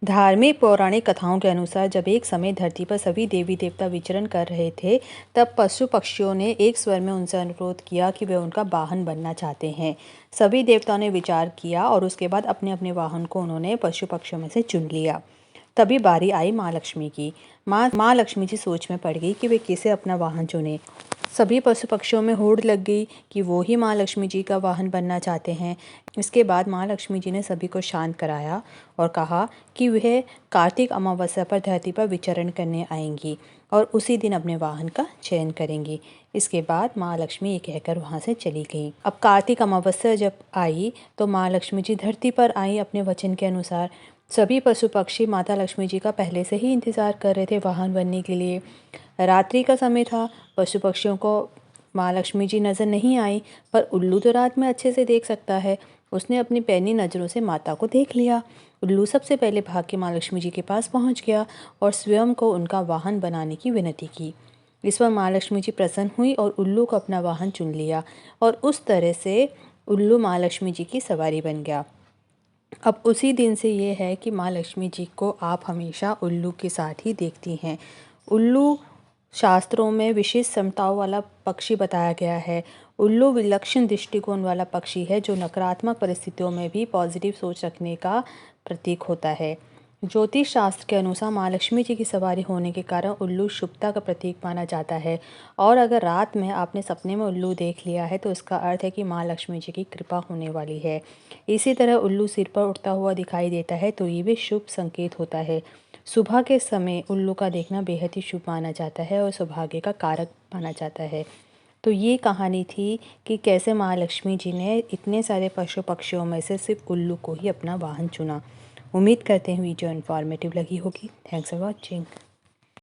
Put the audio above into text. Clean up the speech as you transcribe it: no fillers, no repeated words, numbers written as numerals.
धार्मिक पौराणिक कथाओं के अनुसार जब एक समय धरती पर सभी देवी देवता विचरण कर रहे थे, तब पशु पक्षियों ने एक स्वर में उनसे अनुरोध किया कि वे उनका वाहन बनना चाहते हैं। सभी देवताओं ने विचार किया और उसके बाद अपने अपने वाहन को उन्होंने पशु पक्षियों में से चुन लिया। तभी बारी आई माँ लक्ष्मी की। माँ लक्ष्मी जी सोच में पड़ गई कि वे किसे अपना वाहन चुने। सभी पशु पक्षियों में होड़ लग गई कि वो ही माँ लक्ष्मी जी का वाहन बनना चाहते हैं। इसके बाद माँ लक्ष्मी जी ने सभी को शांत कराया और कहा कि वह कार्तिक अमावस्या पर धरती पर विचरण करने आएंगी और उसी दिन अपने वाहन का चयन करेंगी। इसके बाद माँ लक्ष्मी ये कहकर वहाँ से चली गई। अब कार्तिक अमावस्या जब आई तो माँ लक्ष्मी जी धरती पर आई अपने वचन के अनुसार। सभी पशु पक्षी माता लक्ष्मी जी का पहले से ही इंतज़ार कर रहे थे वाहन बनने के लिए। रात्रि का समय था, पशु पक्षियों को माँ लक्ष्मी जी नज़र नहीं आई, पर उल्लू तो रात में अच्छे से देख सकता है। उसने अपनी पैनी नज़रों से माता को देख लिया। उल्लू सबसे पहले भाग के माँ लक्ष्मी जी के पास पहुँच गया और स्वयं को उनका वाहन बनाने की विनती की। इस पर माँ लक्ष्मी जी प्रसन्न हुई और उल्लू को अपना वाहन चुन लिया और उस तरह से उल्लू माँ लक्ष्मी जी की सवारी बन गया। अब उसी दिन से ये है कि माँ लक्ष्मी जी को आप हमेशा उल्लू के साथ ही देखती हैं। उल्लू शास्त्रों में विशेष क्षमताओं वाला पक्षी बताया गया है। उल्लू विलक्षण दृष्टिकोण वाला पक्षी है जो नकारात्मक परिस्थितियों में भी पॉजिटिव सोच रखने का प्रतीक होता है। ज्योतिष शास्त्र के अनुसार माँ लक्ष्मी जी की सवारी होने के कारण उल्लू शुभता का प्रतीक माना जाता है और अगर रात में आपने सपने में उल्लू देख लिया है तो इसका अर्थ है कि माँ लक्ष्मी जी की कृपा होने वाली है। इसी तरह उल्लू सिर पर उड़ता हुआ दिखाई देता है तो ये भी शुभ संकेत होता है। सुबह के समय उल्लू का देखना बेहद ही शुभ माना जाता है और सौभाग्य का कारक माना जाता है। तो ये कहानी थी कि कैसे माँ लक्ष्मी जी ने इतने सारे पशु पक्षियों में से सिर्फ उल्लू को ही अपना वाहन चुना। उम्मीद करते हैं वीडियो इन्फॉर्मेटिव लगी होगी। Thanks for watching.